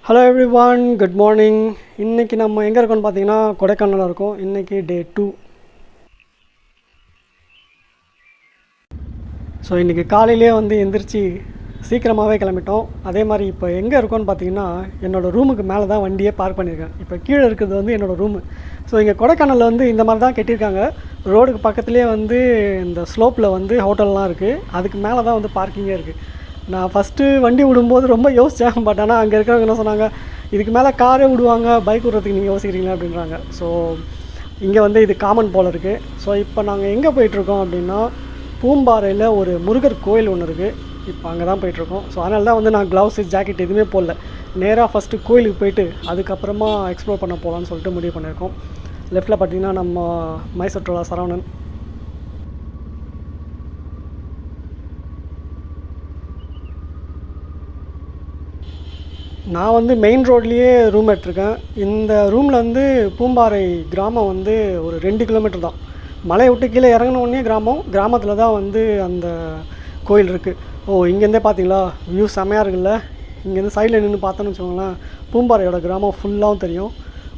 Hello everyone, good morning. இன்றைக்கி நம்ம எங்கே இருக்கோம்னு பார்த்தீங்கன்னா கொடைக்கானலில் இருக்கோம். இன்றைக்கி டே 2. ஸோ இன்றைக்கி காலையிலே எந்திரிச்சு சீக்கிரமாகவே கிளம்பிட்டோம். அதே மாதிரி இப்போ எங்கே இருக்கோன்னு பார்த்தீங்கன்னா என்னோடய ரூமுக்கு மேலே தான் வண்டியே பார்க் பண்ணியிருக்கேன். இப்போ கீழே இருக்கிறது என்னோடய ரூமு. ஸோ இங்கே கொடைக்கானலில் இந்த மாதிரி தான் கட்டியிருக்காங்க. ரோடுக்கு பக்கத்துலேயே இந்த ஸ்லோப்பில் ஹோட்டல்லாம் இருக்குது. அதுக்கு மேலே தான் பார்க்கிங்கே இருக்குது. நான் ஃபஸ்ட்டு வண்டி விடும்போது ரொம்ப யோசித்தேன். பட் ஆனால் அங்கே இருக்கிறவங்க என்ன சொன்னாங்க, இதுக்கு மேலே காரே விடுவாங்க, பைக் விடுறதுக்கு நீங்கள் யோசிக்கிறீங்களா அப்படின்றாங்க. ஸோ இங்கே இது காமன் போல் இருக்குது. ஸோ இப்போ நாங்கள் எங்கே போயிட்டுருக்கோம் அப்படின்னா பூம்பாறையில் ஒரு முருகர் கோயில் ஒன்று இருக்குது. இப்போ அங்கே தான் போயிட்டுருக்கோம். ஸோ அதனால தான் நான் க்ளவுஸு ஜாக்கெட் எதுவுமே போடல. நேராக ஃபஸ்ட்டு கோயிலுக்கு போயிட்டு அதுக்கப்புறமா எக்ஸ்ப்ளோர் பண்ண போகலான்னு சொல்லிட்டு முடிவு பண்ணியிருக்கோம். லெஃப்ட்டில் பார்த்திங்கன்னா நம்ம மைசூர் சரவணன். நான் மெயின் ரோட்லேயே ரூம் எடுத்திருக்கேன். இந்த ரூமில் பூம்பாறை கிராமம் ஒரு 2 கிலோமீட்டர் தான். மலையை விட்டு கீழே இறங்கினோடனே கிராமத்தில் தான் அந்த கோயில் இருக்குது. இங்கேருந்தே பார்த்தீங்களா வியூ செமையாக இருக்குல்ல. இங்கேருந்து சைடில் நின்று பார்த்தோன்னு வச்சுக்கோங்களேன், பூம்பாறையோட கிராமம் ஃபுல்லாகவும் தெரியும்.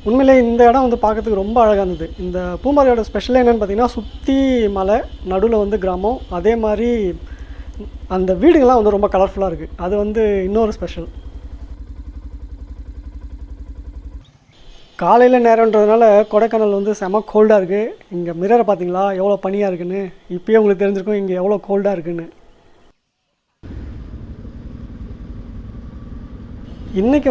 உண்மையிலே இந்த இடம் பார்க்கறதுக்கு ரொம்ப அழகாக இருந்தது. இந்த பூம்பாறையோட ஸ்பெஷல் என்னென்னு பார்த்தீங்கன்னா, சுற்றி மலை, நடுவில் கிராமம். அதே மாதிரி அந்த வீடுகள்லாம் ரொம்ப கலர்ஃபுல்லாக இருக்குது. அது இன்னொரு ஸ்பெஷல். காலையில் நேரன்றதுனால கொடைக்கானல் செம கோல்டாக இருக்குது. இங்கே மிரரை பார்த்தீங்களா எவ்வளோ பனியாக இருக்குன்னு. இப்போயே உங்களுக்கு தெரிஞ்சிருக்கும் இங்கே எவ்வளோ கோல்டாக இருக்குன்னு. இன்றைக்கி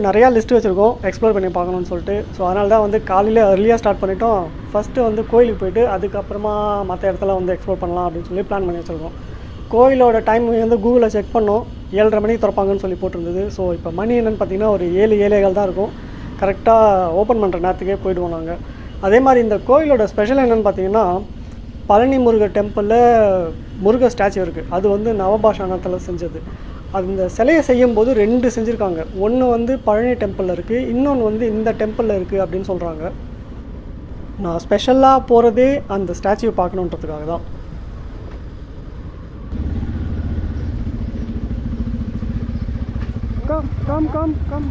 நிறையா லிஸ்ட்டு வச்சுருக்கோம் எக்ஸ்ப்ளோர் பண்ணி பார்க்கணுன்னு சொல்லிட்டு. ஸோ அதனால தான் காலையில் அர்லியாக ஸ்டார்ட் பண்ணிட்டோம். ஃபஸ்ட்டு கோயிலுக்கு போய்ட்டு அதுக்கப்புறமா மற்ற இடத்துல எக்ஸ்ப்ளோர் பண்ணலாம் அப்படின்னு சொல்லி பிளான் பண்ணி வச்சுருக்கோம். கோயிலோட டைம் கூகுளில் செக் பண்ணோம், 7:30 மணிக்கு திறப்பாங்கன்னு சொல்லி போட்டிருந்தது. ஸோ இப்போ மணி என்னென்னு பார்த்தீங்கன்னா ஒரு 7-7:15 தான் இருக்கும். கரெக்டாக ஓப்பன் பண்ணுற நேரத்துக்கே போய்டுவோம் நாங்கள். அதே மாதிரி இந்த கோயிலோட ஸ்பெஷல் என்னென்னு பார்த்தீங்கன்னா, பழனி முருகர் டெம்பிளில் முருகர் ஸ்டாச்சு இருக்குது. அது நவபாஷானத்தில் செஞ்சது. அந்த சிலையை செய்யும்போது 2 செஞ்சுருக்காங்க. ஒன்று பழனி டெம்பிளில் இருக்குது, இன்னொன்று இந்த டெம்பிளில் இருக்குது அப்படின்னு சொல்கிறாங்க. நான் ஸ்பெஷலாக போகிறதே அந்த ஸ்டாச்சுவை பார்க்கணுன்றதுக்காக தான். கம்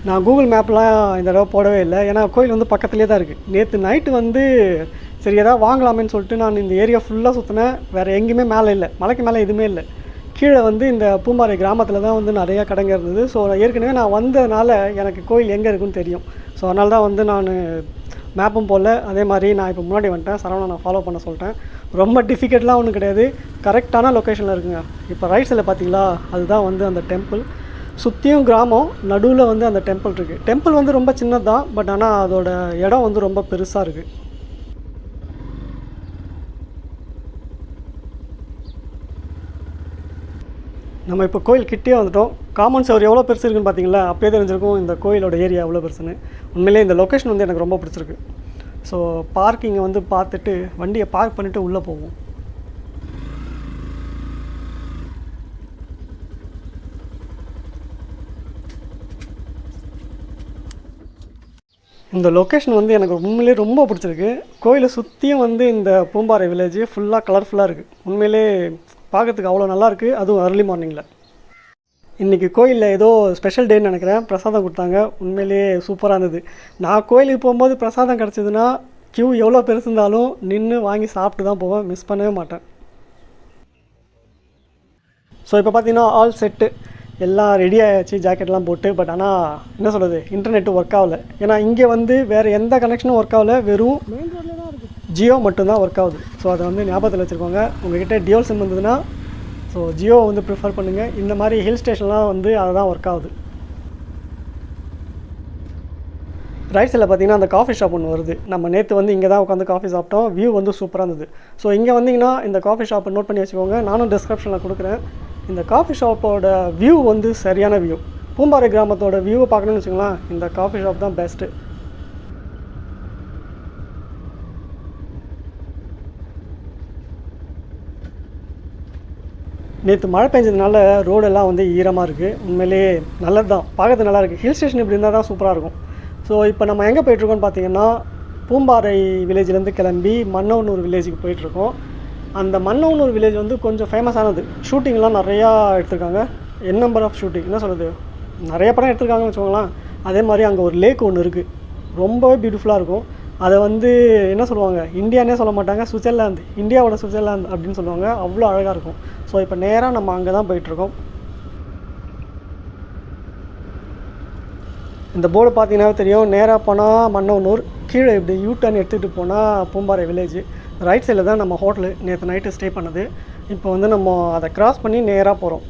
நான் கூகுள் மேப்லாம் இந்த தடவை போடவே இல்லை. ஏன்னா கோயில் பக்கத்துலேயே தான் இருக்குது. நேற்று நைட்டு சரி எதாவது வாங்கலாமேன்னு சொல்லிட்டு நான் இந்த ஏரியா ஃபுல்லாக சுற்றினேன். வேறு எங்கேயுமே மேலே இல்லை, மலைக்கு மேலே எதுவுமே இல்லை. கீழே இந்த பூம்பாறை கிராமத்தில் தான் நிறையா கடைங்க இருந்தது. ஸோ ஏற்கனவே நான் வந்ததுனால எனக்கு கோயில் எங்கே இருக்குன்னு தெரியும். ஸோ அதனால தான் நான் மேப்பும் போடல. அதே மாதிரி நான் இப்போ முன்னாடி வந்துட்டேன், சரவணனை நான் ஃபாலோ பண்ண சொல்லிட்டேன். ரொம்ப டிஃபிகல்ட்லாம் ஒன்றும் கிடையாது, கரெக்டான லொக்கேஷனில் இருக்குங்க. இப்போ ரைட் சைடில் பார்த்தீங்களா, அதுதான் அந்த டெம்பிள். சுற்றியும் கிராமம், நடுவில் அந்த டெம்பிள் இருக்குது. டெம்பிள் ரொம்ப சின்னது தான், பட் ஆனால் அதோட இடம் ரொம்ப பெருசாக இருக்குது. நம்ம இப்போ கோயில் கிட்டே வந்துட்டோம். காமன் சவர் எவ்வளோ பெருசு இருக்குன்னு பார்த்தீங்களா, அப்போயே தெரிஞ்சிருக்கும் இந்த கோயிலோட ஏரியா எவ்வளோ பெருசுன்னு. உண்மையிலே இந்த லொக்கேஷன் எனக்கு ரொம்ப பிடிச்சிருக்கு. ஸோ பார்க்கிங்கை பார்த்துட்டு வண்டியை பார்க் பண்ணிவிட்டு உள்ளே போவோம். இந்த லொக்கேஷன் எனக்கு உண்மையிலே ரொம்ப பிடிச்சிருக்கு. கோயிலை சுற்றியும் இந்த பூம்பாறை வில்லேஜ் ஃபுல்லாக கலர்ஃபுல்லாக இருக்குது. உண்மையிலே பார்க்கறதுக்கு அவ்வளோ நல்லாயிருக்கு, அதுவும் அர்லி மார்னிங்கில். இன்றைக்கி கோயிலில் ஏதோ ஸ்பெஷல் டேன்னு நினைக்கிறேன், பிரசாதம் கொடுத்தாங்க. உண்மையிலே சூப்பராக இருந்தது. நான் கோயிலுக்கு போகும்போது பிரசாதம் கிடச்சிதுன்னா க்யூ எவ்வளோ பெருசு இருந்தாலும் நின்று வாங்கி சாப்பிட்டு தான் போவேன், மிஸ் பண்ணவே மாட்டேன். ஸோ இப்போ பார்த்தீங்கன்னா ஆல் செட்டு எல்லாம் ரெடி ஆகிடுச்சு, ஜாக்கெட்லாம் போட்டு. பட் ஆனால் என்ன சொல்கிறது, இன்டர்நெட்டு ஒர்க் ஆகலை. ஏன்னா இங்கே வேறு எந்த கனெக்ஷனும் ஒர்க் ஆகலை, வெறும் மெயின் ரோடில் தான் இருக்குது, ஜியோ மட்டும்தான் ஒர்க் ஆகுது. ஸோ அதை ஞாபகத்தில் வச்சுருக்கோங்க. உங்கள்கிட்ட டியூல் சிம் இருந்ததுன்னா ஸோ ஜியோ ப்ரிஃபர் பண்ணுங்கள். இந்த மாதிரி ஹில் ஸ்டேஷன்லாம் அதை தான் ஒர்க் ஆகுது. ரைட் சைடில் பார்த்தீங்கன்னா அந்த காஃபி ஷாப் ஒன்று வருது. நம்ம நேற்று இங்கே தான் உட்காந்து காஃபி சாப்பிட்டோம். வியூ சூப்பராக இருந்தது. ஸோ இங்கே வந்தீங்கன்னா இந்த காஃபி ஷாப்பை நோட் பண்ணி வச்சுக்கோங்க, நானும் டிஸ்கிரிப்ஷனில் கொடுக்குறேன். இந்த காஃபி ஷாப்போட வியூ சரியான வியூ. பூம்பாறை கிராமத்தோட வியூவை பார்க்கணுன்னு வச்சுக்கலாம், இந்த காஃபி ஷாப் தான் பெஸ்ட்டு. நேற்று மழை பெஞ்சதுனால ரோடெல்லாம் ஈரமாக இருக்குது. உண்மையிலே நல்லது தான், பார்க்கறது நல்லாயிருக்கு. ஹில் ஸ்டேஷன் இப்படி இருந்தால் தான் சூப்பராக இருக்கும். ஸோ இப்போ நம்ம எங்கே போய்ட்ருக்கோன்னு பார்த்தீங்கன்னா பூம்பாறை வில்லேஜ்லேருந்து கிளம்பி மன்னவனூர் வில்லேஜுக்கு போயிட்டுருக்கோம். அந்த மன்னவனூர் வில்லேஜ் வந்து கொஞ்சம் ஃபேமஸானது. ஷூட்டிங்லாம் நிறையா எடுத்திருக்காங்க. நம்பர் ஆஃப் ஷூட்டிங் என்ன சொல்கிறது, நிறைய படம் எடுத்திருக்காங்கன்னு வச்சுக்கோங்களேன். அதே மாதிரி அங்கே ஒரு லேக் ஒன்று இருக்குது, ரொம்பவே பியூட்டிஃபுல்லாக இருக்கும். அதை வந்து என்ன சொல்லுவாங்க, இந்தியானே சொல்ல மாட்டாங்க, சுவிட்சர்லாந்து, இந்தியாவோட சுவிட்சர்லாந்து அப்படின்னு சொல்லுவாங்க. அவ்வளோ அழகாக இருக்கும். ஸோ இப்போ நேராக நம்ம அங்கே தான் போயிட்டுருக்கோம். இந்த போர்டு பார்த்தீங்கன்னா தெரியும், நேராக போனால் மன்னவனூர், கீழே இப்படி யூட்டர்ன் எடுத்துகிட்டு போனால் பூம்பாறை வில்லேஜ். ரைட் சைடில் தான் நம்ம ஹோட்டலு நேற்று நைட்டு ஸ்டே பண்ணது. இப்போ வந்து நம்ம அதை க்ராஸ் பண்ணி நேராக போகிறோம்.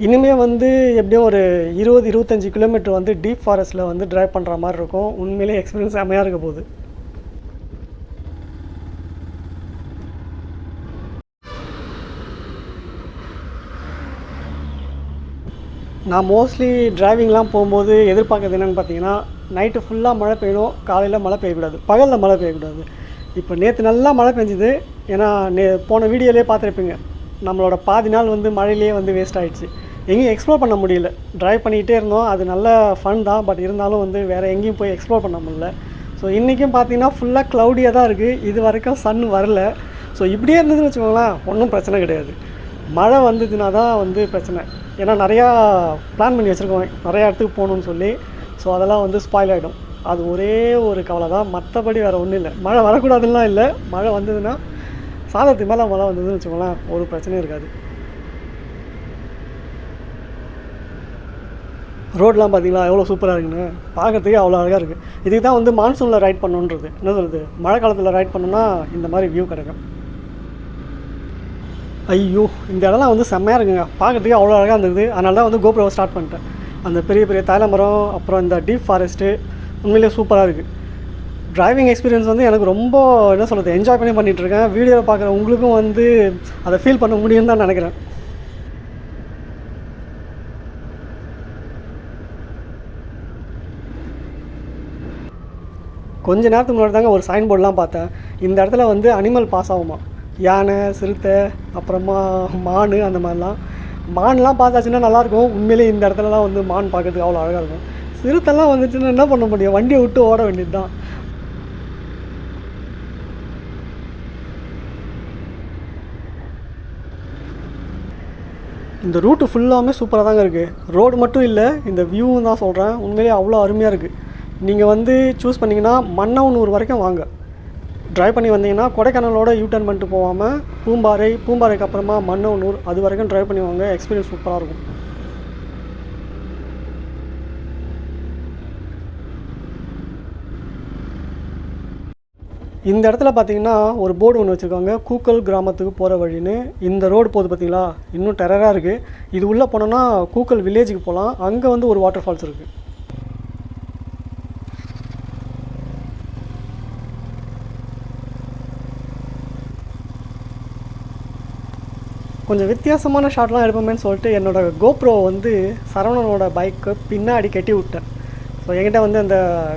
இனிமேல் வந்து எப்படியும் ஒரு 20-25 கிலோமீட்டர் வந்து டீப் ஃபாரஸ்ட்டில் வந்து ட்ரைவ் பண்ணுற மாதிரி இருக்கும். உண்மையிலே எக்ஸ்பீரியன்ஸ் செம்மையாக இருக்க போகுது. நான் மோஸ்ட்லி டிரைவிங்லாம் போகும்போது எதிர்பார்க்குறது என்னென்னு பார்த்தீங்கன்னா, நைட்டு ஃபுல்லாக மழை பெய்யணும், காலையில் மழை பெய்யக்கூடாது, பகலில் மழை பெய்யக்கூடாது. இப்போ நேற்று நல்லா மழை பெஞ்சுது. ஏன்னா போன வீடியோலேயே பார்த்துருப்பீங்க, நம்மளோட பாதி நாள் வந்து மழையிலே வந்து வேஸ்ட் ஆகிடுச்சு. எங்கேயும் எக்ஸ்ப்ளோர் பண்ண முடியல. ட்ரைவ் பண்ணிக்கிட்டே இருந்தோம், அது நல்ல ஃபன் தான். பட் இருந்தாலும் வந்து வேறு எங்கேயும் போய் எக்ஸ்ப்ளோர் பண்ண முடியல. ஸோ இன்றைக்கும் பார்த்தீங்கன்னா ஃபுல்லாக க்ளவுடியாக தான் இருக்குது. இது வரைக்கும் சன் வரல. ஸோ இப்படியே இருந்ததுன்னு வச்சுக்கோங்களேன், ஒன்றும் பிரச்சனை கிடையாது. மழை வந்ததுன்னா தான் வந்து பிரச்சனை. ஏன்னா நிறையா பிளான் பண்ணி வச்சுருக்கோம், நிறையா இடத்துக்கு போகணுன்னு சொல்லி. ஸோ அதெல்லாம் வந்து ஸ்பாயில் ஆகிடும். அது ஒரே ஒரு கவலை தான், மற்றபடி வேறு ஒன்றும் இல்லை. மழை வரக்கூடாதுன்னா இல்லை, மழை வந்ததுன்னா சாதத்துக்கு மேலே மழை வந்ததுன்னு வச்சுக்கோங்களேன், ஒரு பிரச்சனையும் இருக்காது. ரோடெலாம் பார்த்தீங்களா எவ்வளோ சூப்பராக இருக்குன்னு, பார்க்கறதுக்கே அவ்வளோ அழகாக இருக்குது. இதுக்கு தான் வந்து மான்சூனில் ரைட் பண்ணணுன்றது. என்ன சொல்கிறது, மழை காலத்தில் ரைட் பண்ணோன்னா இந்த மாதிரி வியூ கிடைக்கும். ஐயோ, இந்த இடம்லாம் வந்து செம்மையாக இருக்குங்க, பார்க்கறதுக்கே அவ்வளோ அழகாக இருந்தது. அதனால தான் வந்து கோப்ரோவை ஸ்டார்ட் பண்ணிட்டேன். அந்த பெரிய பெரிய தைல மரம், அப்புறம் இந்த டீப் ஃபாரஸ்ட்டு உண்மையிலே சூப்பராக இருக்குது. டிரைவிங் எக்ஸ்பீரியன்ஸ் வந்து எனக்கு ரொம்ப என்ன சொல்கிறது, என்ஜாய் பண்ணி பண்ணிகிட்ருக்கேன். வீடியோவை பார்க்குற உங்களுக்கும் வந்து அதை ஃபீல் பண்ண முடியும்னு தான் நினைக்கிறேன். கொஞ்ச நேரத்துக்கு முன்னாடி தாங்க ஒரு சைன் போர்டெலாம் பார்த்தேன். இந்த இடத்துல வந்து அனிமல் பாஸ் ஆகுமா, யானை, சிறுத்தை, அப்புறமா மான், அந்த மாதிரிலாம். மான்லாம் பார்த்தாச்சுன்னா நல்லாயிருக்கும். உண்மையிலேயே இந்த இடத்துலலாம் வந்து மான் பார்க்கறதுக்கு அவ்வளோ அழகாக இருக்கும். சிறுத்தைலாம் வந்துச்சுன்னா என்ன பண்ண முடியும், வண்டியை விட்டு ஓட வேண்டியது தான். இந்த ரூட்டு ஃபுல்லாமே சூப்பராக தாங்க இருக்குது. ரோடு மட்டும் இல்லை, இந்த வியூவும் தான் சொல்கிறேன். உண்மையிலேயே அவ்வளோ அருமையாக இருக்குது. நீங்கள் வந்து சூஸ் பண்ணிங்கன்னா மன்னவனூர் வரைக்கும் வாங்க. ட்ரைவ் பண்ணி வந்தீங்கன்னா கொடைக்கானலோட யூட்டர்ன் பண்ணிட்டு போகாமல் பூம்பாறைக்கு அப்புறமா மன்னவனூர் அது வரைக்கும் ட்ரைவ் பண்ணி வாங்க. எக்ஸ்பீரியன்ஸ் சூப்பராக இருக்கும். இந்த இடத்துல பார்த்தீங்கன்னா ஒரு போர்டு ஒன்று வச்சுருக்காங்க, கூக்கல் கிராமத்துக்கு போகிற வழின்னு. இந்த ரோடு போகுது பார்த்தீங்களா, இன்னும் டெரராக இருக்குது. இது உள்ளே போனோன்னா கூக்கல் வில்லேஜுக்கு போகலாம். அங்கே வந்து ஒரு வாட்டர் ஃபால்ஸ் இருக்குது. கொஞ்சம் வித்தியாசமான ஷாட்லாம் எடுப்போமேன்னு சொல்லிட்டு என்னோடய கோப்ரோ வந்து சரவணனோட பைக்கு பின்னாடி கட்டி விட்டேன். ஸோ என்கிட்ட வந்து அந்த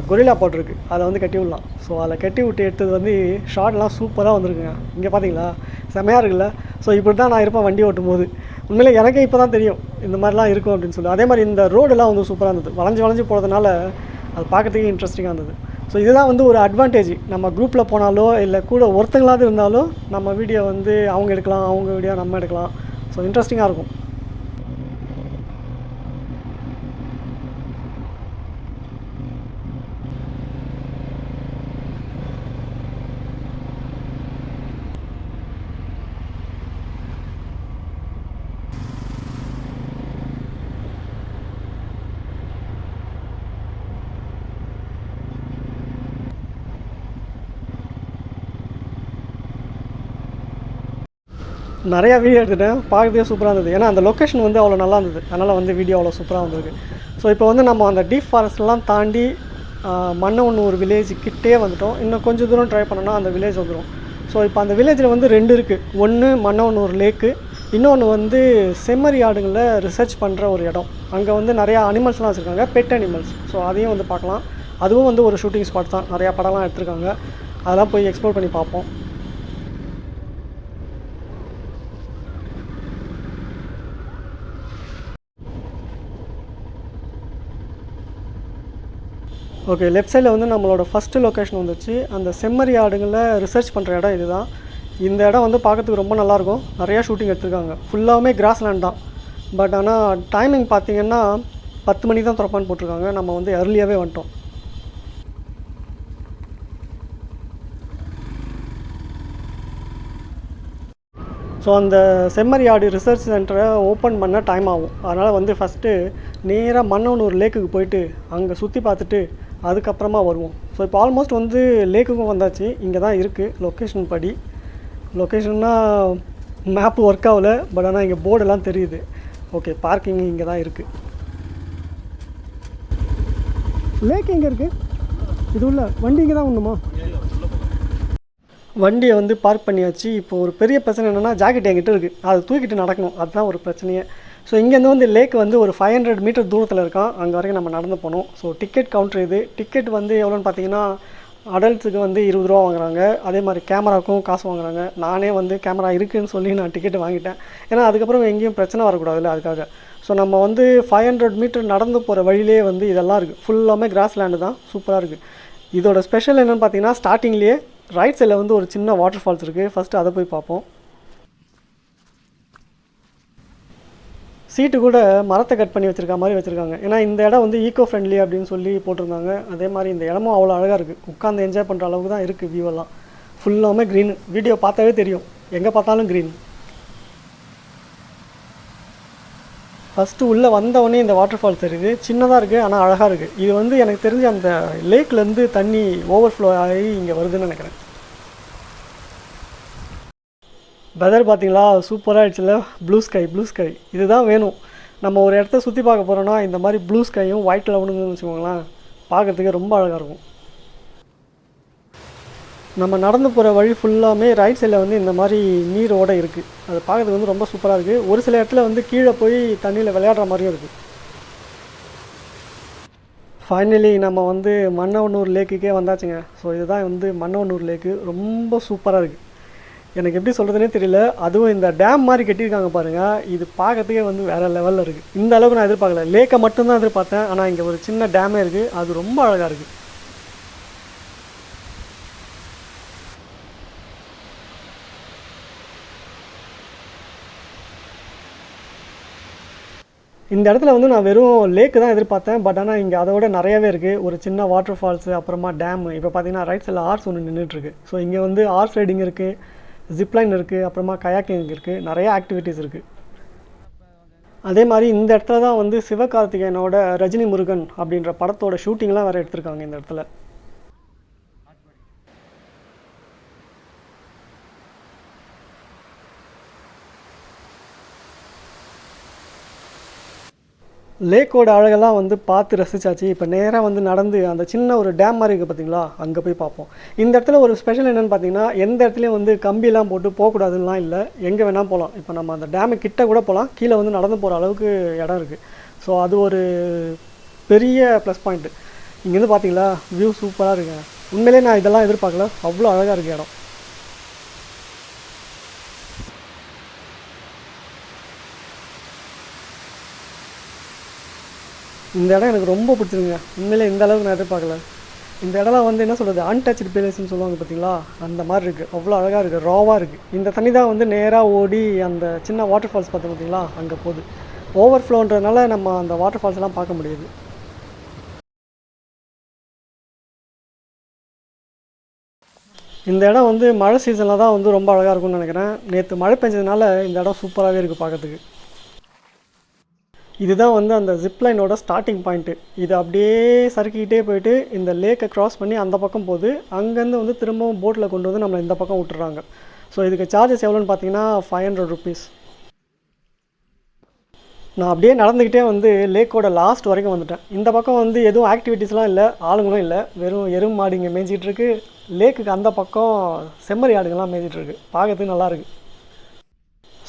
கொரில்லா போட்டிருக்கு, அதை வந்து கட்டி விடலாம். ஸோ அதில் கட்டி விட்டு எடுத்தது வந்து ஷாட்லாம் சூப்பராக வந்திருக்குங்க. இங்கே பார்த்தீங்களா, செமையாக இருக்குல்ல. ஸோ இப்படி தான் நான் இருப்பேன் வண்டி ஓட்டும் போது. உண்மையிலே எனக்கே இப்போ தான் தெரியும் இந்த மாதிரிலாம் இருக்கும் அப்படின்னு சொல்லி. அதே மாதிரி இந்த ரோடெல்லாம் வந்து சூப்பராக இருந்தது. வளைஞ்சு போகிறதுனால அது பார்க்கறதுக்கு இன்ட்ரெஸ்டிங்காக இருந்தது. ஸோ இதுதான் வந்து ஒரு அட்வான்டேஜ். நம்ம குரூப்பில் போனாலோ இல்லை கூட ஒருத்தங்களாவது இருந்தாலும் நம்ம வீடியோ வந்து அவங்க எடுக்கலாம், அவங்க வீடியோ நம்ம எடுக்கலாம். ஸோ இன்ட்ரெஸ்டிங்காக இருக்கும். நிறையா வீடியோ எடுத்துகிட்டேன், பார்க்கறதே சூப்பராக இருந்தது. ஏன்னா அந்த லொக்கேஷன் வந்து அவ்வளோ நல்லா இருந்தது, அதனால் வந்து வீடியோ அவ்வளோ சூப்பராக வந்திருக்கு. ஸோ இப்போ வந்து நம்ம அந்த டீப் ஃபாரஸ்ட்லாம் தாண்டி மன்னவனூர் வில்லேஜுக்கிட்டே வந்துவிட்டோம். இன்னும் கொஞ்சம் தூரம் ட்ரை பண்ணோன்னா அந்த வில்லேஜ் வந்துடும். ஸோ இப்போ அந்த வில்லேஜில் வந்து 2 இருக்குது. ஒன்று மன்னவனூர் லேக்கு, இன்னொன்று வந்து செம்மறி ஆடுங்களில் ரிசர்ச் பண்ணுற ஒரு இடம். அங்கே வந்து நிறையா அனிமல்ஸ்லாம் வச்சுருக்காங்க, பெட் அனிமல்ஸ். ஸோ அதையும் வந்து பார்க்கலாம். அதுவும் வந்து ஒரு ஷூட்டிங் ஸ்பாட் தான், நிறையா படம்லாம் எடுத்திருக்காங்க. அதெல்லாம் போய் எக்ஸ்ப்ளோர் பண்ணி பார்ப்போம். ஓகே, லெஃப்ட் சைடில் வந்து நம்மளோட ஃபஸ்ட்டு லொக்கேஷன் வந்துச்சு. அந்த செம்மறி ஆடுங்களில் ரிசர்ச் பண்ணுற இடம் இது தான். இந்த இடம் வந்து பார்க்கறதுக்கு ரொம்ப நல்லாயிருக்கும். நிறையா ஷூட்டிங் எடுத்திருக்காங்க. ஃபுல்லாகவுமே கிராஸ் லேண்ட் தான். பட் ஆனால் டைமிங் பார்த்தீங்கன்னா 10 மணிக்கு தான் திறப்பான்னு போட்டிருக்காங்க. நம்ம வந்து early-ஆவே வந்துட்டோம். ஸோ அந்த செம்மறியாடு ரிசர்ச் சென்டரை ஓப்பன் பண்ண டைம் ஆகும். அதனால் வந்து ஃபஸ்ட்டு நேராக மன்னவனூர் லேக்குக்கு போயிட்டு அங்கே சுற்றி பார்த்துட்டு அதுக்கப்புறமா வருவோம். ஸோ இப்போ ஆல்மோஸ்ட் வந்து லேக்குக்கும் வந்தாச்சு. இங்கே தான் இருக்குது லொக்கேஷன் படி. லொக்கேஷன்னா மேப்பு ஒர்க் ஆகல, பட் ஆனால் இங்கே போர்டெல்லாம் தெரியுது. ஓகே, பார்க்கிங் இங்கே தான் இருக்குது. லேக் எங்கே இருக்குது? இது உள்ள வண்டி இங்கே தான் ஒன்றுமா? வண்டியை வந்து பார்க் பண்ணியாச்சு. இப்போ ஒரு பெரிய பிரச்சனை என்னென்னா ஜாக்கெட் என்கிட்ட இருக்குது, அதை தூக்கிட்டு நடக்கணும். அதுதான் ஒரு பிரச்சனையே. ஸோ இங்கேருந்து வந்து லேக் வந்து ஒரு 500 மீட்டர் தூரத்தில் இருக்கான். அங்கே வரைக்கும் நம்ம நடந்து போகணும். ஸோ டிக்கெட் கவுண்டர் இது. டிக்கெட் வந்து எவ்வளோன்னு பார்த்தீங்கன்னா அடல்ட்ஸுக்கு வந்து 20 ரூபா வாங்குறாங்க. அதே மாதிரி கேமராவுக்கும் காசு வாங்குறாங்க. நானே வந்து கேமரா இருக்குதுன்னு சொல்லி நான் டிக்கெட்டு வாங்கிட்டேன். ஏன்னா அதுக்கப்புறம் எங்கேயும் பிரச்சனை வரக்கூடாதுல்ல, அதுக்காக. ஸோ நம்ம வந்து 500 மீட்டர் நடந்து போகிற வழியிலே வந்து இதெல்லாம் இருக்குது. ஃபுல்லாமே கிராஸ் லேண்டு தான். சூப்பராக இருக்குது. இதோட ஸ்பெஷல் என்னென்னு பார்த்தீங்கன்னா ஸ்டார்டிங்லேயே ரைட் சைடில் வந்து ஒரு சின்ன வாட்டர் ஃபால்ஸ் இருக்குது. ஃபஸ்ட்டு அதை போய் பார்ப்போம். சீட்டு கூட மரத்தை கட் பண்ணி வச்சுருக்க மாதிரி வச்சுருக்காங்க. ஏன்னா இந்த இடம் வந்து ஈக்கோ ஃப்ரெண்ட்லி அப்படின்னு சொல்லி போட்டிருந்தாங்க. அதே மாதிரி இந்த இடமும் அவ்வளோ அழகாக இருக்குது. உட்காந்து என்ஜாய் பண்ணுற அளவுக்கு தான் இருக்குது வியூவெல்லாம். ஃபுல்லாமே க்ரீன். வீடியோ பார்த்தாவே தெரியும், எங்கே பார்த்தாலும் க்ரீன். ஃபஸ்ட்டு உள்ளே வந்தவொடனே இந்த வாட்டர் ஃபால்ஸ் இருக்குது. சின்னதாக இருக்குது, ஆனால் அழகாக இருக்குது. இது வந்து எனக்கு தெரிஞ்சு அந்த லேக்லேருந்து தண்ணி ஓவர்ஃப்ளோ ஆகி இங்கே வருதுன்னு நினைக்கிறேன். வெதர் பார்த்தீங்களா, சூப்பராக ஆகிடுச்சுல. ப்ளூ ஸ்கை இதுதான் வேணும். நம்ம ஒரு இடத்த சுற்றி பார்க்க போகிறோன்னா இந்த மாதிரி ப்ளூ ஸ்கையும் ஒயிட் கிளவுடுன்னு வச்சுக்கோங்களேன், பார்க்குறதுக்கு ரொம்ப அழகாக இருக்கும். நம்ம நடந்து போகிற வழி ஃபுல்லாமே ரைட் சைடில் வந்து இந்த மாதிரி நீரோடு இருக்குது. அது பார்க்குறதுக்கு வந்து ரொம்ப சூப்பராக இருக்குது. ஒரு சில இடத்துல வந்து கீழே போய் தண்ணியில் விளையாடுற மாதிரியும் இருக்குது. ஃபைனலி நம்ம வந்து மன்னவனூர் லேக்குக்கே வந்தாச்சுங்க. ஸோ இதுதான் வந்து மன்னவனூர் லேக்கு. ரொம்ப சூப்பராக இருக்குது. எனக்கு எப்படி சொல்கிறதுனே தெரியல. அதுவும் இந்த டேம் மாதிரி கட்டியிருக்காங்க பாருங்கள், இது பார்க்கறதுக்கே வந்து வேறு லெவலில் இருக்குது. இந்த அளவுக்கு நான் எதிர்பார்க்கல. லேக்கை மட்டும்தான் எதிர்பார்த்தேன். ஆனால் இங்கே ஒரு சின்ன டேமே இருக்குது. அது ரொம்ப அழகாக இருக்குது. இந்த இடத்துல வந்து நான் வெறும் லேக்கு தான் எதிர்பார்த்தேன். பட் ஆனால் இங்கே அதோட நிறையவே இருக்குது. ஒரு சின்ன வாட்டர் ஃபால்ஸு, அப்புறமா டேமு. இப்போ பார்த்தீங்கன்னா ரைட் சைடில் ஆர்ஸ் ஒன்று நின்றுட்டுருக்கு. ஸோ இங்கே வந்து ஆர்ஸ் ரைடிங் இருக்குது, ஜிப்லைன் இருக்குது, அப்புறமா கயாக்கிங் இருக்குது. நிறைய ஆக்டிவிட்டீஸ் இருக்குது. அதே மாதிரி இந்த இடத்துல தான் வந்து சிவகார்த்திகேயனோட ரஜினி முருகன் அப்படின்ற படத்தோட ஷூட்டிங்லாம் வேறு எடுத்திருக்காங்க இந்த இடத்துல. லேக்கோட அழகெல்லாம் வந்து பார்த்து ரசிச்சாச்சு. இப்போ நேராக வந்து நடந்து அந்த சின்ன ஒரு டேம் மாதிரி இருக்குது பார்த்தீங்களா, அங்கே போய் பார்ப்போம். இந்த இடத்துல ஒரு ஸ்பெஷல் என்னென்னு பார்த்தீங்கன்னா, எந்த இடத்துலையும் வந்து கம்பியெல்லாம் போட்டு போகக்கூடாதுலாம் இல்லை, எங்கே வேணால் போகலாம். இப்போ நம்ம அந்த டேமு கிட்ட கூட போகலாம். கீழே வந்து நடந்து போகிற அளவுக்கு இடம் இருக்குது. ஸோ அது ஒரு பெரிய ப்ளஸ் பாயிண்ட்டு. இங்கேருந்து பார்த்தீங்களா, வியூ சூப்பராக இருக்குங்க. உண்மையிலே நான் இதெல்லாம் எதிர்பார்க்கல, அவ்வளோ அழகாக இருக்குது இடம். இந்த இடம் எனக்கு ரொம்ப பிடிச்சிருங்க. உண்மையிலே இந்த அளவுக்கு நான் எதிர்பார்க்கல. இந்த இடம்லாம் வந்து என்ன சொல்கிறது, அன்டச்டு பிளேஸ்ன்னு சொல்லுவாங்க பார்த்தீங்களா, அந்த மாதிரி இருக்குது. அவ்வளோ அழகாக இருக்குது, ராவாக இருக்குது. இந்த தண்ணி தான் வந்து நேராக ஓடி அந்த சின்ன வாட்டர் ஃபால்ஸ் பார்த்தோம் பார்த்தீங்களா, அங்கே போகுது. ஓவர்ஃப்ளோன்றதுனால நம்ம அந்த வாட்டர் ஃபால்ஸ்லாம் பார்க்க முடியுது. இந்த இடம் வந்து மழை சீசனில் தான் வந்து ரொம்ப அழகாக இருக்கும்னு நினைக்கிறேன். நேற்று மழை பெஞ்சதுனால இந்த இடம் சூப்பராகவே இருக்குது பார்க்கறதுக்கு. இதுதான் வந்து அந்த ஜிப்லைனோட ஸ்டார்டிங் பாயிண்ட்டு. இது அப்படியே சறுக்கிக்கிட்டே போயிட்டு இந்த லேக்கை க்ராஸ் பண்ணி அந்த பக்கம் போகுது. அங்கேருந்து வந்து திரும்பவும் போட்டில் கொண்டு வந்து நம்மளை இந்த பக்கம் விட்டுறாங்க. ஸோ இதுக்கு சார்ஜஸ் எவ்வளோன்னு பார்த்தீங்கன்னா 500 ருபீஸ். நான் அப்படியே நடந்துக்கிட்டே வந்து லேக்கோட லாஸ்ட் வரைக்கும் வந்துட்டேன். இந்த பக்கம் வந்து எதுவும் ஆக்டிவிட்டீஸ்லாம் இல்லை, ஆளுங்களும் இல்லை. வெறும் எருமை மாடு இங்கே மேய்ஞ்சிட்ருக்கு. லேக்குக்கு அந்த பக்கம் செம்மறி ஆடுங்கள்லாம் மேய்ஞ்சிட்ருக்கு. பார்க்கறதுக்கு நல்லாயிருக்கு.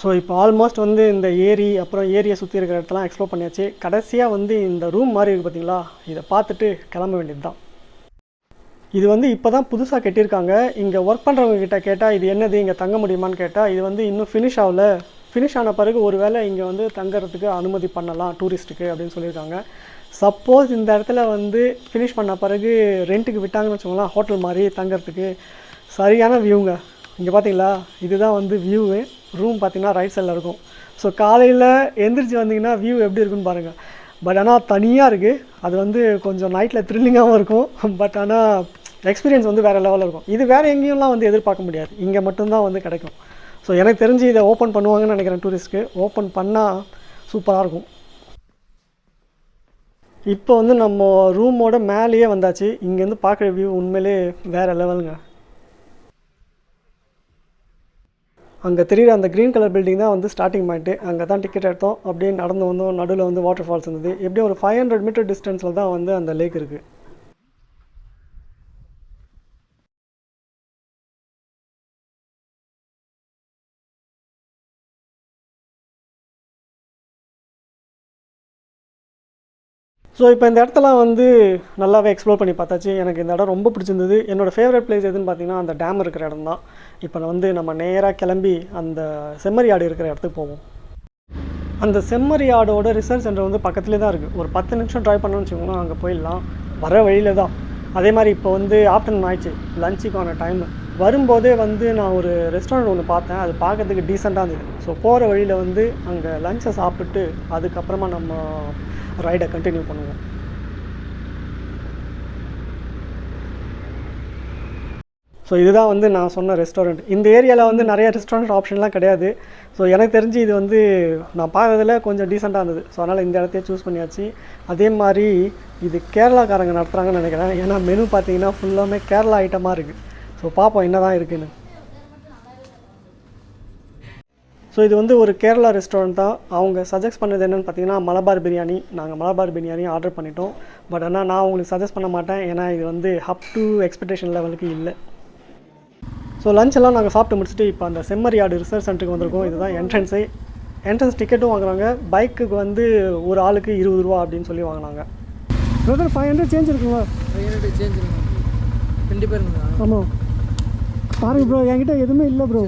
ஸோ இப்போ ஆல்மோஸ்ட் வந்து இந்த ஏரி, அப்புறம் ஏரியை சுற்றி இருக்கிற இடத்தெல்லாம் எக்ஸ்ப்ளோர் பண்ணியாச்சு. கடைசியாக வந்து இந்த ரூம் மாதிரி இருக்குது பார்த்தீங்களா, இதை பார்த்துட்டு கிளம்ப வேண்டியது தான். இது வந்து இப்போ தான் புதுசாக கட்டியிருக்காங்க. இங்கே ஒர்க் பண்ணுறவங்க கிட்ட கேட்டால் இது என்னது, இங்கே தங்க முடியுமான்னு கேட்டால் இது வந்து இன்னும் ஃபினிஷ் ஆகலை. ஃபினிஷ் ஆன பிறகு ஒரு வேளை இங்கே வந்து தங்குறதுக்கு அனுமதி பண்ணலாம் டூரிஸ்ட்டுக்கு அப்படின்னு சொல்லியிருக்காங்க. சப்போஸ் இந்த இடத்துல வந்து ஃபினிஷ் பண்ண பிறகு ரெண்ட்டுக்கு விட்டாங்கன்னு வச்சுக்கோங்களேன், ஹோட்டல் மாதிரி தங்குறதுக்கு சரியான வியூங்க. இங்கே பார்த்தீங்களா, இதுதான் வந்து வியூவு. ரூம் பார்த்தீங்கன்னா ரைட் சைடில் இருக்கும். ஸோ காலையில் எந்திரிச்சு வந்தீங்கன்னா வியூ எப்படி இருக்குன்னு பாருங்கள். பட் ஆனால் தனியாக இருக்குது. அது வந்து கொஞ்சம் நைட்டில் த்ரில்லிங்காகவும் இருக்கும். பட் ஆனால் எக்ஸ்பீரியன்ஸ் வந்து வேறு லெவலில் இருக்கும். இது வேறு எங்கேயும்லாம் வந்து எதிர்பார்க்க முடியாது, இங்கே மட்டும்தான் வந்து கிடைக்கும். ஸோ எனக்கு தெரிஞ்சு இதை ஓப்பன் பண்ணுவாங்கன்னு நினைக்கிறேன் டூரிஸ்ட்டுக்கு. ஓப்பன் பண்ணால் சூப்பராக இருக்கும். இப்போ வந்து நம்ம ரூமோட மேலேயே வந்தாச்சு. இங்கேருந்து பார்க்குற வியூ உண்மையிலே வேறு லெவலுங்க. அங்கே தெரியுற அந்த க்ரீன் கலர் பில்டிங் தான் வந்து ஸ்டார்டிங் பாயிண்ட்டு. அங்கே தான் டிக்கெட் எடுத்தோம். அப்படியே நடந்து வந்தோம். நடுவில் வந்து வாட்டர் ஃபால்ஸ் இருந்தது. எப்படியும் ஒரு 500 மீட்டர் டிஸ்டன்ஸில் தான் வந்து அந்த லேக் இருக்குது. ஸோ இப்போ இந்த இடத்தெல்லாம் வந்து நல்லாவே எக்ஸ்ப்ளோர் பண்ணி பார்த்தாச்சு. எனக்கு இந்த இடம் ரொம்ப பிடிச்சிருந்தது. என்னோடய ஃபேவரட் பிளேஸ் எதுன்னு பார்த்தீங்கன்னா அந்த டேம் இருக்கிற இடம் தான். இப்போ வந்து நம்ம நேராக கிளம்பி அந்த செம்மறியாடு இருக்கிற இடத்துக்கு போவோம். அந்த செம்மறியாடோட ரிசர்ச் சென்டர் வந்து பக்கத்துலேயே தான் இருக்குது. ஒரு 10 நிமிஷம் ட்ரைவ் பண்ணணும்னு வச்சுக்கோங்களேன், அங்கே போயிடலாம். வர வழியில் தான். அதே மாதிரி இப்போ வந்து ஆஃப்டர்நூன் ஆயிடுச்சு, லஞ்சுக்கான டைமு. வரும்போதே வந்து நான் ஒரு ரெஸ்டாரண்ட் ஒன்று பார்த்தேன். அது பார்க்கறதுக்கு டீசெண்டாக இருந்தது. ஸோ போகிற வழியில் வந்து அங்கே லஞ்சை சாப்பிட்டு அதுக்கப்புறமா நம்ம ரைடை கண்டினியூ பண்ணுவோம். ஸோ இதுதான் வந்து நான் சொன்ன ரெஸ்டாரண்ட். இந்த ஏரியாவில் வந்து நிறைய ரெஸ்டாரண்ட் ஆப்ஷன்லாம் கிடையாது. ஸோ எனக்கு தெரிஞ்சு இது வந்து நான் பார்த்ததில் கொஞ்சம் டீசெண்டாக இருந்தது. ஸோ அதனால் இந்த இடத்தையே சூஸ் பண்ணியாச்சு. அதே மாதிரி இது கேரளாக்காரங்க நடத்துகிறாங்கன்னு நினைக்கிறேன். ஏன்னா மெனு பார்த்தீங்கன்னா ஃபுல்லாமே கேரளா ஐட்டமாக இருக்குது. ஸோ பார்ப்போம் என்ன தான் இருக்குதுன்னு. ஸோ இது வந்து ஒரு கேரளா ரெஸ்டாரண்ட் தான். அவங்க சஜஸ்ட் பண்ணது என்னென்னு பார்த்தீங்கன்னா மலபார் பிரியாணி. நாங்கள் மலபார் பிரியாணி ஆர்டர் பண்ணிட்டோம். பட் ஆனால் நான் உங்களுக்கு சஜஸ்ட் பண்ண மாட்டேன், ஏன்னா இது வந்து அப் டு எக்ஸ்பெக்டேஷன் லெவலுக்கு இல்லை. ஸோ லஞ்ச் எல்லாம் நாங்கள் சாப்பிட்டு முடிச்சுட்டு இப்போ அந்த செம்மறியாடு ரிசர்ச் சென்டருக்கு வந்திருக்கோம். இதுதான் என்ட்ரன்ஸு. என்ட்ரன்ஸ் டிக்கெட்டும் வாங்குறாங்க. பைக்குக்கு வந்து ஒரு ஆளுக்கு 20 ரூபா அப்படின்னு சொல்லி வாங்கினாங்க. பிரதர் 500 சேஞ்ச் இருக்குங்களா? 500 சேஞ்ச் இருக்குங்க. 2 பேருங்களா? ஆமாம். பாருங்கள் ப்ரோ, என்கிட்ட எதுவுமே இல்லை bro.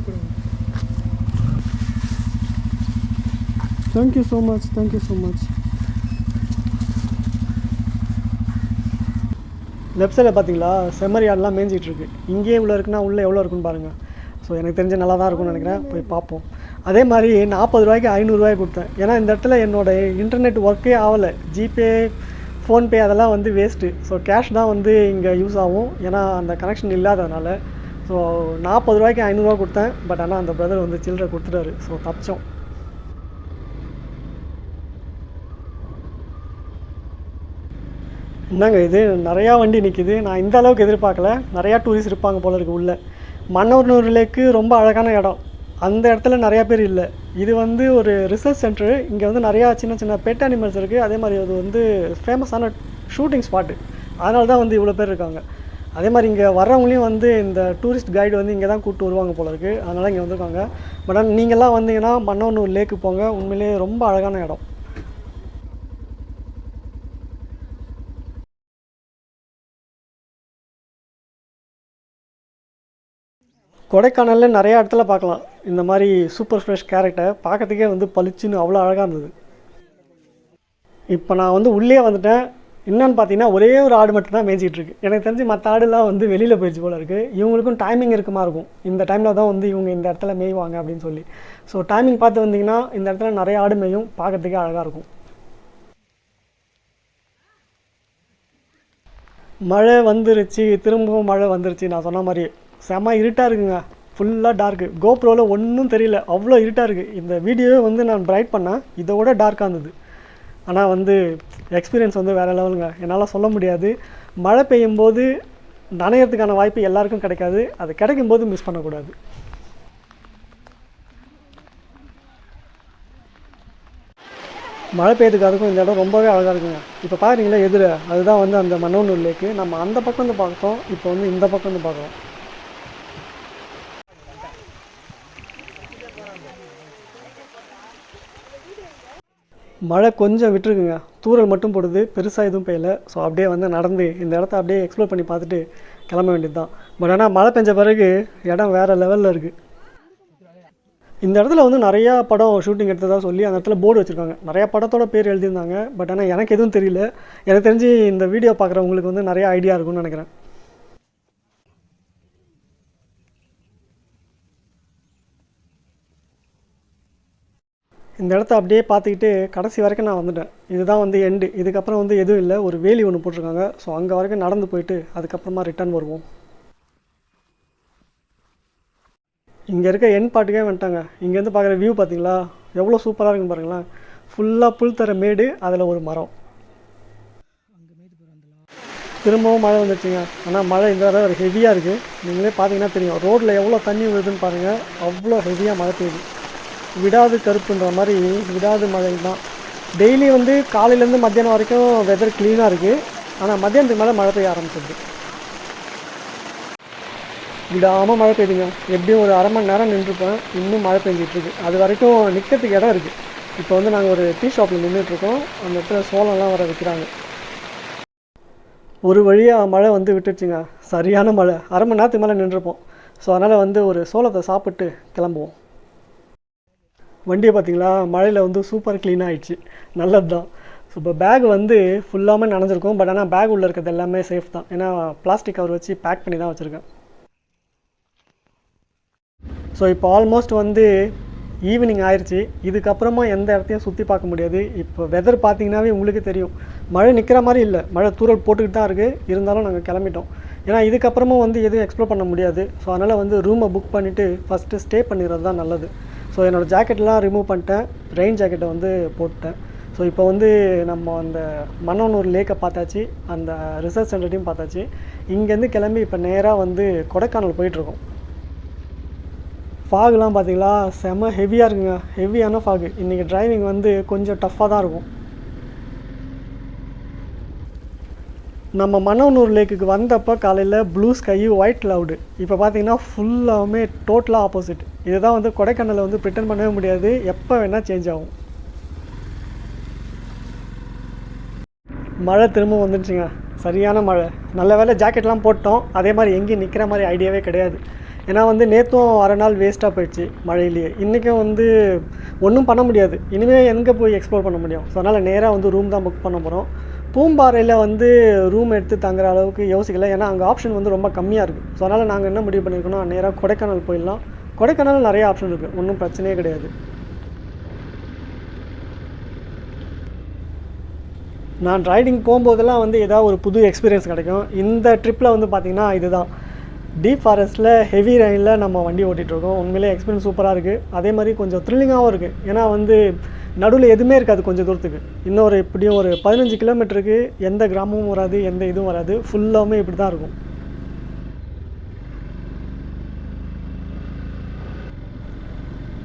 Thank you so much, thank you so much. Left சைடில் பார்த்தீங்களா செம்மறியாடெலாம் மேய்ஞ்சிட்ருக்கு. இங்கேயே இவ்வளோ இருக்குன்னா உள்ளே எவ்வளோ இருக்குன்னு பாருங்கள். ஸோ எனக்கு தெரிஞ்ச நல்லா தான் இருக்கும்னு நினைக்கிறேன். போய் பார்ப்போம். அதே மாதிரி 40 ரூபாய்க்கு 500 ரூபாய் கொடுத்தேன். ஏன்னா இந்த இடத்துல என்னோடய இன்டர்நெட் ஒர்க்கே ஆகலை. ஜிபே, ஃபோன்பே அதெல்லாம் வந்து வேஸ்ட்டு. ஸோ கேஷ் தான் வந்து இங்கே யூஸ் ஆகும், ஏன்னா அந்த கனெக்ஷன் இல்லாததுனால. ஸோ 40 ரூபாய்க்கு 500 ரூபா கொடுத்தேன். பட் ஆனால் அந்த பிரதர் வந்து சில்லறை கொடுத்துட்டாரு. ஸோ தப்பிச்சோம். என்னங்க இது நிறையா வண்டி நிற்கிது. நான் இந்த அளவுக்கு எதிர்பார்க்கல. நிறையா டூரிஸ்ட் இருப்பாங்க போல இருக்குது உள்ளே. மன்னவனூர் லேக்கு ரொம்ப அழகான இடம். அந்த இடத்துல நிறையா பேர் இல்லை. இது வந்து ஒரு ரிசர்ச் சென்டரு. இங்கே வந்து நிறையா சின்ன சின்ன பெட் அனிமல்ஸ் இருக்குது. அதே மாதிரி அது வந்து ஃபேமஸான ஷூட்டிங் ஸ்பாட்டு. அதனால தான் வந்து இவ்வளோ பேர் இருக்காங்க. அதே மாதிரி இங்கே வர்றவங்களையும் வந்து இந்த டூரிஸ்ட் கைடு வந்து இங்கே தான் கூப்பிட்டு வருவாங்க போல இருக்குது. அதனால் இங்கே வந்திருக்காங்க. பட் ஆனால் நீங்கள்லாம் வந்தீங்கன்னா மன்னவனூர் லேக்கு போங்க. உண்மையிலே ரொம்ப அழகான இடம். கொடைக்கானலில் நிறையா இடத்துல பார்க்கலாம் இந்த மாதிரி சூப்பர் ஃப்ரெஷ் கேரட்டை. பார்க்கறதுக்கே வந்து பளிச்சுன்னு அவ்வளோ அழகாக இருந்தது. இப்போ நான் வந்து உள்ளே வந்துட்டேன். என்னென்னு பார்த்தீங்கன்னா ஒரே ஒரு ஆடு மட்டும் தான் மேய்ச்சிட்டு இருக்கு. எனக்கு தெரிஞ்சு மற்ற ஆடுலாம் வந்து வெளியில் போயிடுச்சு போல இருக்குது. இவங்களுக்கும் டைமிங் இருக்குமா இருக்கும். இந்த டைமில் தான் வந்து இவங்க இந்த இடத்துல மேய்வாங்க அப்படின்னு சொல்லி. ஸோ டைமிங் பார்த்து வந்தீங்கன்னா இந்த இடத்துல நிறைய ஆடு மேயும். பார்க்கறதுக்கே அழகாக இருக்கும். மழை வந்துருச்சு, திரும்பவும் மழை வந்துருச்சு. நான் சொன்ன மாதிரி செம்ம இருட்டாக இருக்குங்க. ஃபுல்லாக டார்க்கு. கோப்ரோவில் ஒன்றும் தெரியல, அவ்வளோ இருட்டாக இருக்குது. இந்த வீடியோவே வந்து நான் பிரைட் பண்ணேன், இதோட டார்க்காக இருந்தது. ஆனால் வந்து எக்ஸ்பீரியன்ஸ் வந்து வேறு லெவலுங்க. என்னால் சொல்ல முடியாது. மழை பெய்யும் போது நனையறதுக்கான வாய்ப்பு எல்லாருக்கும் கிடைக்காது. அது கிடைக்கும்போது மிஸ் பண்ணக்கூடாது. மழை பெய்யறதுக்கு அதுக்கும் இந்த இடம் ரொம்பவே அழகாக இருக்குங்க. இப்போ பாருங்களா எதிர, அதுதான் வந்து அந்த மன்னவனூர் லேக்கு. நம்ம அந்த பக்கம் வந்து பார்த்தோம், இப்போ வந்து இந்த பக்கம் வந்து பார்க்குறோம். மழை கொஞ்சம் விட்டுருக்குங்க, தூரல் மட்டும் போடுது, பெருசாக எதுவும் பெய்யலை. ஸோ அப்படியே வந்து நடந்து இந்த இடத்த அப்படியே எக்ஸ்ப்ளோர் பண்ணி பார்த்துட்டு கிளம்ப வேண்டியது தான். பட் ஆனால் மழை பெஞ்ச பிறகு இடம் வேறு லெவலில் இருக்குது. இந்த இடத்துல வந்து நிறையா படம் ஷூட்டிங் எடுத்ததாக சொல்லி அந்த இடத்துல போர்டு வச்சுருக்காங்க. நிறையா படத்தோட பேர் எழுதியிருந்தாங்க. பட் ஆனால் எனக்கு எதுவும் தெரியல. எனக்கு தெரிஞ்சு இந்த வீடியோ பார்க்குறவங்களுக்கு வந்து நிறையா ஐடியா இருக்கும்னு நினைக்கிறேன். இந்த இடத்த அப்படியே பார்த்துக்கிட்டு கடைசி வரைக்கும் நான் வந்துட்டேன். இதுதான் வந்து எண்டு. இதுக்கப்புறம் வந்து எதுவும் இல்லை, ஒரு வேலி ஒன்று போட்டிருக்காங்க. ஸோ அங்கே வரைக்கும் நடந்து போயிட்டு அதுக்கப்புறமா ரிட்டர்ன் வருவோம். இங்கே இருக்க என் பாட்டுக்கே வந்துட்டாங்க. இங்கேருந்து பார்க்குற வியூ பார்த்தீங்களா எவ்வளோ சூப்பராக இருக்குன்னு பாருங்களேன். ஃபுல்லாக புல் தர மேடு, அதில் ஒரு மரம். திரும்பவும் மழை வந்துச்சுங்க. ஆனால் மழை இந்த தடவை ஒரு ஹெவியாக இருக்குது. நீங்களே பார்த்தீங்கன்னா தெரியும் ரோட்டில் எவ்வளோ தண்ணி விழுதுன்னு பாருங்கள். அவ்வளோ ஹெவியாக மழை பெய்யுது. விடாது கருப்புன்ற மாதிரி விடாது மழை தான். டெய்லி வந்து காலையிலேருந்து மத்தியானம் வரைக்கும் வெதர் க்ளீனாக இருக்குது. ஆனால் மத்தியானத்துக்கு மேலே மழை பெய்ய ஆரம்பிச்சிடுது. விடாமல் மழை பெய்யுதுங்க. எப்படியும் ஒரு அரை மணி நேரம் நின்றுப்பேன். இன்னும் மழை பெஞ்சிட்ருக்கு. அது வரைக்கும் நிற்கிறதுக்கு இடம் இருக்குது. இப்போ வந்து நாங்கள் ஒரு டீ ஷாப்பில் நின்றுட்டுருக்கோம். அந்த இடத்துல சோளம்லாம் வர வைக்கிறாங்க. ஒரு வழியாக மழை வந்து விட்டுருச்சுங்க. சரியான மழை. அரை மணி நேரத்துக்கு மேலே நின்றுப்போம். ஸோ அதனால் வந்து ஒரு சோளத்தை சாப்பிட்டு கிளம்புவோம். வண்டியை பார்த்தீங்களா, மழையில் வந்து சூப்பர் க்ளீனாக ஆகிடுச்சு. நல்லது தான். ஸோ இப்போ பேக் வந்து ஃபுல்லாமே நனைஞ்சிருக்கும். பட் ஆனால் பேக் உள்ளே இருக்கிறது எல்லாமே சேஃப் தான். ஏன்னா பிளாஸ்டிக் கவர் வச்சு பேக் பண்ணி தான் வச்சுருக்கேன். ஸோ இப்போ ஆல்மோஸ்ட் வந்து ஈவினிங் ஆயிடுச்சு. இதுக்கப்புறமா எந்த இடத்தையும் சுற்றி பார்க்க முடியாது. இப்போ வெதர் பார்த்தீங்கன்னாவே உங்களுக்கு தெரியும், மழை நிற்கிற மாதிரி இல்லை. மழை தூரல் போட்டுக்கிட்டு தான் இருக்குது. இருந்தாலும் நாங்கள் கிளம்பிட்டோம். ஏன்னா இதுக்கப்புறமா வந்து எதுவும் எக்ஸ்ப்ளோர் பண்ண முடியாது. ஸோ அதனால் வந்து ரூமை புக் பண்ணிவிட்டு ஃபஸ்ட்டு ஸ்டே பண்ணிடுறது தான் நல்லது. ஸோ என்னோடய ஜாக்கெட்லாம் ரிமூவ் பண்ணிட்டேன். ரெயின் ஜாக்கெட்டை வந்து போட்டேன். ஸோ இப்போ வந்து நம்ம அந்த மன்னவனூர் லேக்கை பார்த்தாச்சு, அந்த ரிசர்ச் சென்டர்டையும் பார்த்தாச்சு. இங்கேருந்து கிளம்பி இப்போ நேராக வந்து கொடைக்கானல் போயிட்டுருக்கோம். ஃபாகுலாம் பார்த்தீங்களா செம ஹெவியாக இருக்குங்க. ஹெவியான ஃபாகு. இன்றைக்கி டிரைவிங் வந்து கொஞ்சம் டஃப்பாக தான் இருக்கும். நம்ம மன்னவனூர் லேக்குக்கு வந்தப்போ காலையில் ப்ளூ ஸ்கை ஒயிட் க்ளவுடு. இப்போ பார்த்தீங்கன்னா ஃபுல்லாகவுமே டோட்டலாக ஆப்போசிட். இதுதான் வந்து கொடைக்கானலை வந்து ப்ரிட்டன் பண்ணவே முடியாது. எப்போ வேணால் சேஞ்ச் ஆகும். மழை திரும்ப வந்துடுச்சுங்க. சரியான மழை. நல்ல வேளை ஜாக்கெட்லாம் போட்டோம். அதே மாதிரி எங்கேயும் நிற்கிற மாதிரி ஐடியாவே கிடையாது. ஏன்னா வந்து நேற்றும் அரை நாள் வேஸ்ட்டாக போயிடுச்சு மழையிலேயே. இன்றைக்கும் வந்து ஒன்றும் பண்ண முடியாது. இனிமேல் எங்கே போய் எக்ஸ்ப்ளோர் பண்ண முடியும். ஸோ அதனால் நேராக வந்து ரூம் தான் புக் பண்ண போகிறோம். பூம்பாறையில் வந்து ரூம் எடுத்து தங்குற அளவுக்கு யோசிக்கலை. ஏன்னா அங்கே ஆப்ஷன் வந்து ரொம்ப கம்மியாக இருக்குது. ஸோ அதனால் நாங்கள் என்ன முடிவு பண்ணியிருக்கோம்னா நேராக கொடைக்கானல் போயிடலாம். கொடைக்கானல் நிறைய ஆப்ஷன் இருக்குது. ஒன்றும் பிரச்சனையே கிடையாது. நான் ரைடிங் போகும்போதெல்லாம் வந்து ஏதாவது ஒரு புது எக்ஸ்பீரியன்ஸ் கிடைக்கும். இந்த ட்ரிப்பில் வந்து பார்த்திங்கன்னா இதுதான். டீப் ஃபாரஸ்ட்டில் ஹெவி ரெயினில் நம்ம வண்டி ஓட்டிகிட்ருக்கோம். உண்மையிலே எக்ஸ்பீரியன்ஸ் சூப்பராக இருக்குது. அதே மாதிரி கொஞ்சம் த்ரில்லிங்காகவும் இருக்குது. ஏன்னா வந்து நடுவில் எதுவுமே இருக்காது. கொஞ்சம் தூரத்துக்கு இன்னொரு இப்படியும் ஒரு 15 கிலோமீட்டருக்கு எந்த கிராமமும் வராது, எந்த இதுவும் வராது. ஃபுல்லாகவுமே இப்படி தான் இருக்கும்.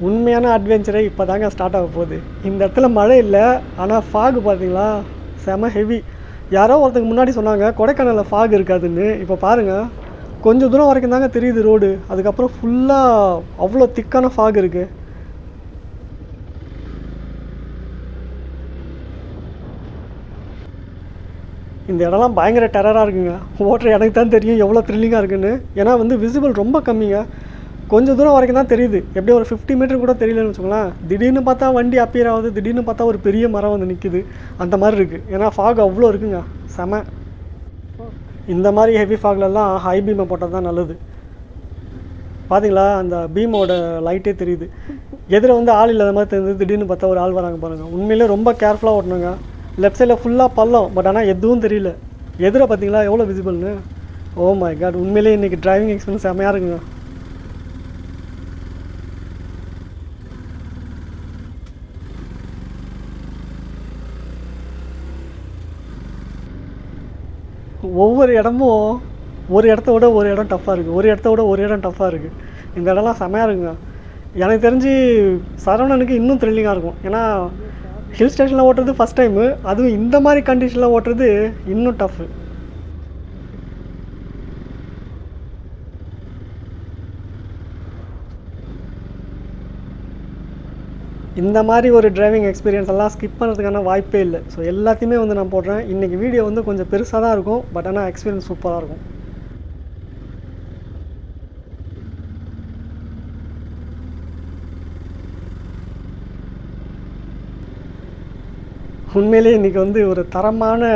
உண்மையான அட்வென்ச்சரே இப்போ தாங்க ஸ்டார்ட் ஆக போகுது. இந்த இடத்துல மழை இல்லை, ஆனால் ஃபாகு பார்த்தீங்களா செம ஹெவி. யாரோ ஒருத்தருக்கு முன்னாடி சொன்னாங்க கொடைக்கானலில் ஃபாக் இருக்காதுன்னு. இப்போ பாருங்கள், கொஞ்சம் தூரம் வரைக்கும் தாங்க தெரியுது ரோடு. அதுக்கப்புறம் ஃபுல்லாக அவ்வளோ திக்கான ஃபாக் இருக்குது. இந்த இடம்லாம் பயங்கர டெரராக இருக்குங்க. ஓட்டுற எனக்கு தான் தெரியும் எவ்வளோ த்ரில்லிங்காக இருக்குன்னு. ஏன்னா வந்து விசிபிள் ரொம்ப கம்மிங்க. கொஞ்சம் தூரம் வரைக்கும் தான் தெரியுது. எப்படியும் ஒரு 50 மீட்டர் கூட தெரியலன்னு வச்சுக்கோங்களேன். திடீர்னு பார்த்தா வண்டி அப்பியர் ஆகுது, திடீர்னு பார்த்தா ஒரு பெரிய மரம் வந்து நிற்குது. அந்த மாதிரி இருக்குது. ஏன்னா ஃபாக் அவ்வளோ இருக்குங்க. செம. இந்த மாதிரி ஹெவி ஃபாக்லெல்லாம் ஹை பீமை போட்டால் தான் நல்லது. பார்த்தீங்களா, அந்த பீமோட லைட்டே தெரியுது. எதில் வந்து ஆள் இல்லாத மாதிரி தெரியுது. திடீர்னு பார்த்தா ஒரு ஆள் வராங்க பாருங்கள். உண்மையிலே ரொம்ப கேர்ஃபுல்லாக ஓட்டணுங்க. லெஃப்ட் சைடில் ஃபுல்லாக பள்ளம். பட் ஆனால் எதுவும் தெரியல. எதிர பார்த்தீங்களா எவ்வளோ விசிபிள்னு. ஓ மை காட், உண்மையிலே இன்றைக்கி டிரைவிங் எக்ஸ்பீரியன்ஸ் செம்மையாக இருக்குங்க. ஒவ்வொரு இடமும் ஒரு இடத்த விட ஒரு இடம் டஃப்பாக இருக்குது. ஒரு இடத்த விட ஒரு இடம் டஃப்பாக இருக்குது. இந்த இடம்லாம் செம்மையாக இருக்குங்க. எனக்கு தெரிஞ்சு சரவணனுக்கு இன்னும் த்ரில்லிங்காக இருக்கும். ஏன்னா ஹில் ஸ்டேஷனில் ஓட்டுறது ஃபஸ்ட் டைமு. அதுவும் இந்த மாதிரி கண்டிஷனில் ஓட்டுறது இன்னும் டஃப்பு. இந்த மாதிரி ஒரு டிரைவிங் எக்ஸ்பீரியன்ஸ் எல்லாம் ஸ்கிப் பண்ணுறதுக்கான வாய்ப்பே இல்லை. ஸோ எல்லாத்தையுமே வந்து நான் போடுறேன். இன்றைக்கி வீடியோ வந்து கொஞ்சம் பெருசாக தான் இருக்கும். பட் ஆனால் எக்ஸ்பீரியன்ஸ் சூப்பராக இருக்கும். உண்மையிலேயே இன்றைக்கி வந்து ஒரு தரமான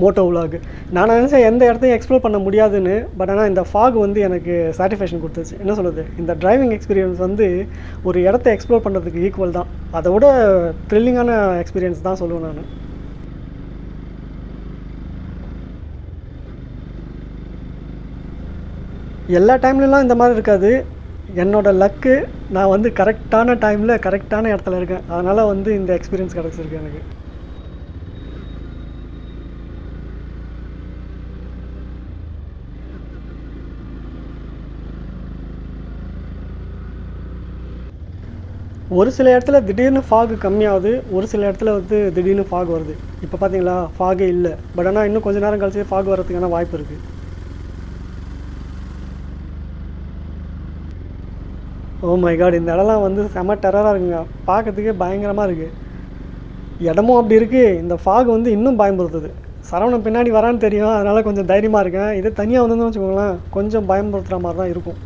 மோட்டோ விலாகு. நான் நினச்சேன் எந்த இடத்தையும் எக்ஸ்ப்ளோர் பண்ண முடியாதுன்னு. பட் ஆனால் இந்த ஃபாக் வந்து எனக்கு சாட்டிஸ்ஃபேக்ஷன் கொடுத்துச்சு. என்ன சொல்கிறது, இந்த டிரைவிங் எக்ஸ்பீரியன்ஸ் வந்து ஒரு இடத்த எக்ஸ்ப்ளோர் பண்ணுறதுக்கு ஈக்குவல் தான். அதை விட த்ரில்லிங்கான எக்ஸ்பீரியன்ஸ் தான் சொல்லுவேன் நான். எல்லா டைம்லலாம் இந்த மாதிரி இருக்காது. என்னோடய லக்கு, நான் வந்து கரெக்டான டைமில் கரெக்டான இடத்துல இருக்கேன். அதனால் வந்து இந்த எக்ஸ்பீரியன்ஸ் கிடச்சிருக்கு எனக்கு. ஒரு சில இடத்துல திடீர்னு ஃபாகு கம்மியாகுது, ஒரு சில இடத்துல வந்து திடீர்னு ஃபாக் வருது. இப்போ பார்த்தீங்களா, ஃபாகே இல்லை. பட் ஆனால் இன்னும் கொஞ்சம் நேரம் கழிச்சு ஃபாக் வரதுக்கான வாய்ப்பு இருக்குது. ஓ மை காட், இந்த இடம்லாம் வந்து செம டெரராக இருக்குங்க. பார்க்கறதுக்கே பயங்கரமாக இருக்குது. இடமும் அப்படி இருக்குது, இந்த ஃபாக் வந்து இன்னும் பயம்படுத்துது. சரவணன் பின்னாடி வரான்னு தெரியும், அதனால் கொஞ்சம் தைரியமாக இருக்கேன். இதே தனியாக வந்ததுன்னு வச்சுக்கோங்களேன், கொஞ்சம் பயம்படுத்துகிற மாதிரி தான் இருக்கும்.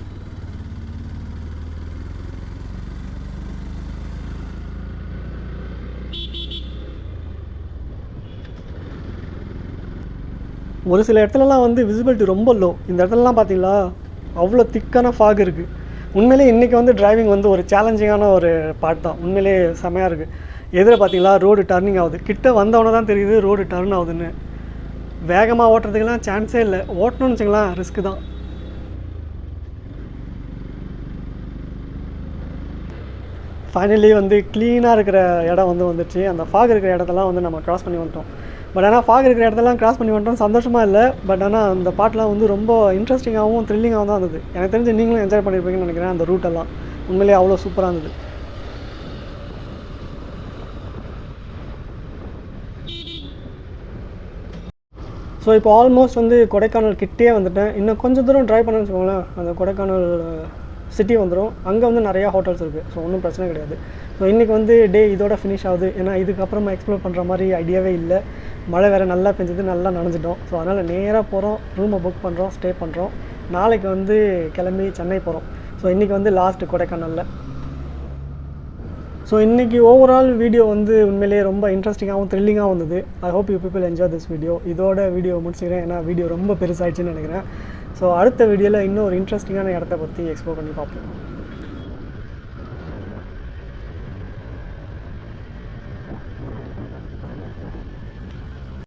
ஒரு சில இடத்துலலாம் வந்து விசிபிலிட்டி ரொம்ப லோ. இந்த இடத்துலலாம் பார்த்தீங்களா, அவ்வளோ திக்கான ஃபாக் இருக்குது. உண்மையிலே இன்றைக்கி வந்து டிரைவிங் வந்து ஒரு சேலஞ்சிங்கான ஒரு பார்ட் தான். உண்மையிலே செமையாக இருக்குது. எதில் பார்த்தீங்களா, ரோடு டர்னிங் ஆகுது. கிட்ட வந்தவொன்னே தான் தெரியுது ரோடு டர்ன் ஆகுதுன்னு. வேகமாக ஓட்டுறதுக்கெல்லாம் சான்ஸே இல்லை. ஓட்டணும்னு வச்சுக்கலாம், ரிஸ்க்கு தான். ஃபைனலி வந்து க்ளீனாக இருக்கிற இடம் வந்து வந்துடுச்சு. அந்த ஃபாக் இருக்கிற இடத்தெல்லாம் வந்து நம்ம க்ராஸ் பண்ணி வந்துட்டோம். பட் ஆனால் ஃபாக் இருக்கிற இடத்தெல்லாம் க்ராஸ் பண்ணி வந்துட்டோம், சந்தோஷமாக இல்லை. பட் ஆனால் அந்த பாட்டெலாம் வந்து ரொம்ப இன்ட்ரெஸ்டிங்காகவும் த்ரில்லிங்காகவும் தான் இருந்தது. எனக்கு தெரிஞ்சு நீங்களும் என்ஜாய் பண்ணியிருப்பீங்கன்னு நினைக்கிறேன். அந்த ரூட்டெல்லாம் உண்மையிலேயே அவ்வளோ சூப்பராக இருந்தது. ஸோ இப்போ ஆல்மோஸ்ட் வந்து கொடைக்கானல் கிட்டே வந்துட்டேன். இன்னும் கொஞ்சம் தூரம் ட்ரைவ் பண்ணேன்னு வச்சுக்கோங்களேன், அந்த கொடைக்கானல் சிட்டி வந்துடும். அங்கே வந்து நிறையா ஹோட்டல்ஸ் இருக்குது. ஸோ ஒன்றும் பிரச்சனை கிடையாது. ஸோ இன்றைக்கி வந்து டே இதோட ஃபினிஷ் ஆகுது. ஏன்னா இதுக்கப்புறமா எக்ஸ்ப்ளோர் பண்ணுற மாதிரி ஐடியாவே இல்லை. மழை வேறு நல்லா பெஞ்சது, நல்லா நனைஞ்சிட்டோம். ஸோ அதனால் நேராக போகிறோம், ரூமை புக் பண்ணுறோம், ஸ்டே பண்ணுறோம். நாளைக்கு வந்து கிளம்பி சென்னை போகிறோம். ஸோ இன்றைக்கி வந்து லாஸ்ட்டு கொடைக்கானலில். ஸோ இன்றைக்கி ஓவரால் வீடியோ வந்து உண்மையிலேயே ரொம்ப இன்ட்ரெஸ்டிங்காகவும் த்ரில்லிங்காகவும் இருந்தது. I hope you people enjoy this video. இதோட வீடியோ முடிச்சுக்கிறேன், ஏன்னா வீடியோ ரொம்ப பெருசாகிடுச்சுன்னு நினைக்கிறேன். ஸோ அடுத்த வீடியோவில் இன்னும் ஒரு இன்ட்ரெஸ்டிங்கான இடத்த பற்றி எக்ஸ்ப்ளோர் பண்ணி பார்ப்போம்.